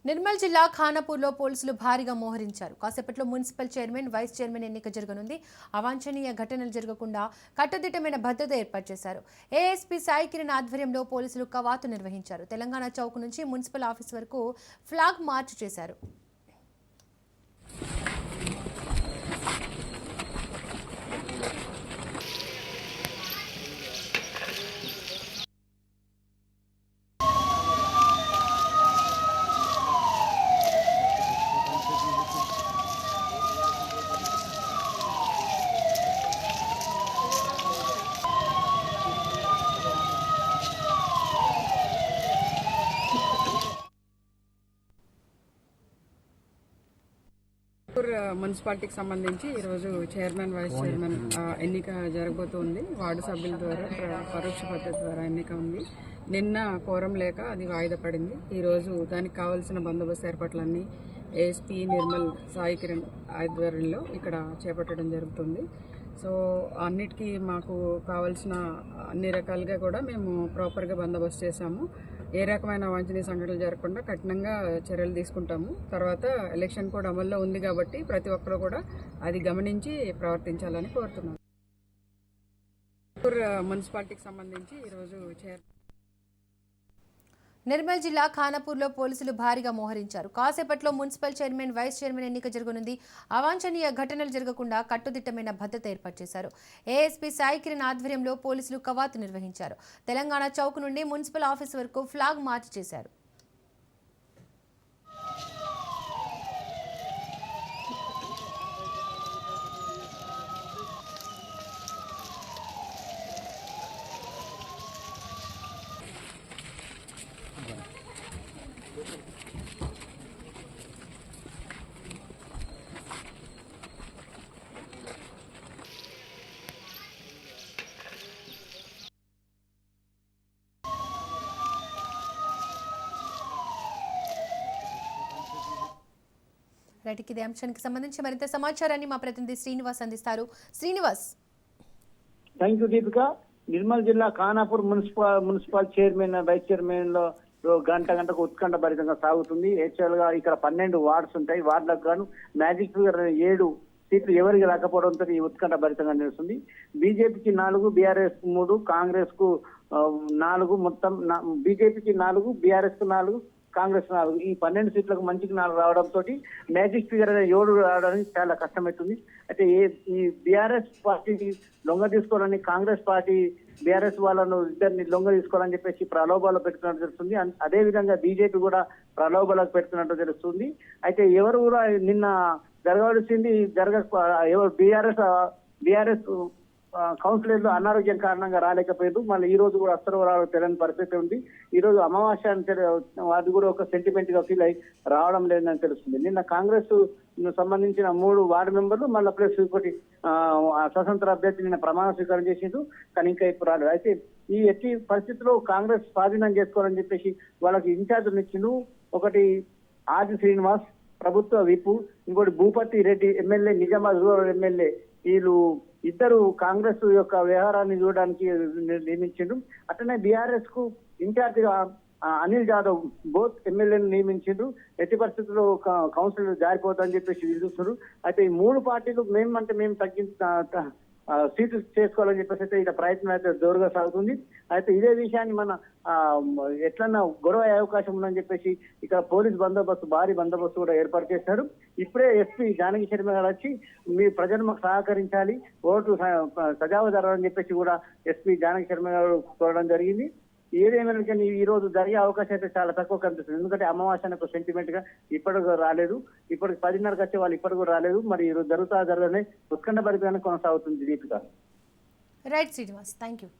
నిర్మల్ జిల్లా ఖానాపూర్లో పోలీసులు భారీగా మోహరించారు. కాసేపట్లో మున్సిపల్ చైర్మన్, వైస్ చైర్మన్ ఎన్నిక జరగనుంది. అవాంఛనీయ ఘటనలు జరగకుండా కట్టుదిట్టమైన భద్రత ఏర్పాటు చేశారు. ఏఎస్పీ సాయి కిరణ్ ఆధ్వర్యంలో పోలీసులు కవాతు నిర్వహించారు. తెలంగాణ చౌక్ నుంచి మున్సిపల్ ఆఫీస్ వరకు ఫ్లాగ్ మార్చ్ చేశారు. మున్సిపాలిటీకి సంబంధించి ఈరోజు చైర్మన్, వైస్ చైర్మన్ ఎన్నిక జరగబోతోంది. వార్డు సభ్యుల ద్వారా పరోక్ష పద్ధతి ద్వారా ఎన్నిక ఉంది. నిన్న కోరం లేక అది వాయిదా పడింది. ఈరోజు దానికి కావాల్సిన బందోబస్తు ఏర్పాట్లన్నీ ఏఎస్పీ నిర్మల్ సాయి కిరణ్ ఆధ్వర్యంలో ఇక్కడ చేపట్టడం జరుగుతుంది. సో అన్నిటికీ మాకు కావాల్సిన అన్ని రకాలుగా కూడా మేము ప్రాపర్గా బందోబస్తు చేశాము. ఏ రకమైన వాంఛనీయ సంఘటనలు జరగకుండా కఠినంగా చర్యలు తీసుకుంటాము. తర్వాత ఎలక్షన్ కోడ్ అమల్లో ఉంది కాబట్టి ప్రతి ఒక్కరు కూడా అది గమనించి ప్రవర్తించాలని కోరుతున్నాను. మున్సిపాలిటీకి సంబంధించి ఈరోజు నిర్మల్ జిల్లా ఖానాపూర్లో పోలీసులు భారీగా మోహరించారు. కాసేపట్లో మున్సిపల్ చైర్మన్, వైస్ చైర్మన్ ఎన్నిక జరగనుంది. అవాంఛనీయ ఘటనలు జరగకుండా కట్టుదిట్టమైన భద్రత ఏర్పాటు చేశారు. ఏఎస్పీ సాయి కిరణ్ ఆధ్వర్యంలో పోలీసులు కవాతు నిర్వహించారు. తెలంగాణ చౌక్ నుండి మున్సిపల్ ఆఫీస్ వరకు ఫ్లాగ్ మార్చ్ చేశారు. రైట్, ఇదే అంశానికి సంబంధించి మరింత సమాచారాన్ని మా ప్రతినిధి శ్రీనివాస్ అందిస్తారు. శ్రీనివాస్. Thank you Deepika. నిర్మల్ జిల్లా Khanapur municipal chairman, vice chairman లో గంటకు ఉత్కంఠ భరితంగా సాగుతుంది. యాక్చువల్ గా ఇక్కడ 12 వార్డ్స్ ఉంటాయి. వార్డులకు గాను మ్యాజిక్ ఫిగర్ 7 సీట్లు ఎవరికి రాకపోవడంతో ఈ ఉత్కంఠ భరితంగా నిలుస్తుంది. బీజేపీకి 4, బీఆర్ఎస్ 3, కాంగ్రెస్ కు 4, మొత్తం బీజేపీకి 4, బీఆర్ఎస్ కు 4, కాంగ్రెస్ 4. ఈ 12 సీట్లకు మంచికి 4 రావడంతో మ్యాజిక్ ఫిగర్ 7 రావడానికి చాలా కష్టమవుతుంది. అయితే ఈ బీఆర్ఎస్ పార్టీకి లొంగ తీసుకోవాలని కాంగ్రెస్ పార్టీ బీఆర్ఎస్ వాళ్ళను ఇద్దరిని లొంగ తీసుకోవాలని చెప్పేసి ప్రలోభాలు పెడుతున్నట్టు తెలుస్తుంది. అదే విధంగా బీజేపీ కూడా ప్రలోభాలకు పెడుతున్నట్టు తెలుస్తుంది. అయితే ఎవరు కూడా నిన్న జరగవలసింది ఎవరు బీఆర్ఎస్ కౌన్సిలర్లు అనారోగ్యం కారణంగా రాలేకపోయారు. మళ్ళీ ఈ రోజు కూడా అస్తరు తెలియని పరిస్థితి ఉంది. ఈ రోజు అమావాస్య అది కూడా ఒక సెంటిమెంట్ గా ఫీల్ అయి రావడం లేదని తెలుస్తుంది. నిన్న కాంగ్రెస్ సంబంధించిన 3 వార్డు మెంబర్లు మళ్ళీ ప్లస్ ఒకటి స్వతంత్ర అభ్యర్థి నిన్న ప్రమాణ స్వీకారం చేసిండు. కానీ ఇంకా ఇప్పుడు రాలేదు. అయితే ఈ ఎట్టి పరిస్థితుల్లో కాంగ్రెస్ స్వాధీనం చేసుకోవాలని చెప్పేసి వాళ్ళకి ఇన్ఛార్జీలు ఇచ్చిండు. ఒకటి ఆది శ్రీనివాస్ ప్రభుత్వ విపు, ఇంకోటి Bhupathi Reddy MLA, Nizamabad rural MLA. వీళ్ళు ఇద్దరు కాంగ్రెస్ యొక్క వ్యవహారాన్ని చూడడానికి నియమించిండు. అట్లనే బీఆర్ఎస్ కు ఇన్ఛార్జిగా అనిల్ జాదవ్ బోత్ ఎమ్మెల్యేను నియమించిండు. ఎట్టి పరిస్థితుల్లో కౌన్సిల్ జారిపోతుందని చెప్పేసి చూస్తున్నారు. అయితే ఈ 3 పార్టీలు మేము సీట్లు చేసుకోవాలని చెప్పేసి అయితే ఇక ప్రయత్నం అయితే జోరుగా సాగుతుంది. అయితే ఇదే విషయాన్ని మన ఎట్లన్నా గొడవ అయ్యే అవకాశం ఉందని చెప్పేసి ఇక పోలీస్ బందోబస్తు, భారీ బందోబస్తు కూడా ఏర్పాటు చేశారు. ఇప్పుడే ఎస్పీ జానకి శర్మ గారు వచ్చి మీ ప్రజలు మాకు సహకరించాలి, ఓటు సజావు జరగాలని చెప్పేసి కూడా ఎస్పీ జానకి శర్మ గారు కోరడం జరిగింది. ఏదేమైనా కానీ ఈ రోజు జరిగే అవకాశం అయితే చాలా తక్కువ కనిపిస్తుంది. ఎందుకంటే అమావాస్య సెంటిమెంట్ గా ఇప్పటికి రాలేదు. ఇప్పటికి 10:30కి వచ్చే వాళ్ళు ఇప్పటికి కూడా రాలేదు. మరి ఈ రోజు జరగనే ఉత్కంఠ భరితంగానే కొనసాగుతుంది Deepika. Right Srinivas, thank you.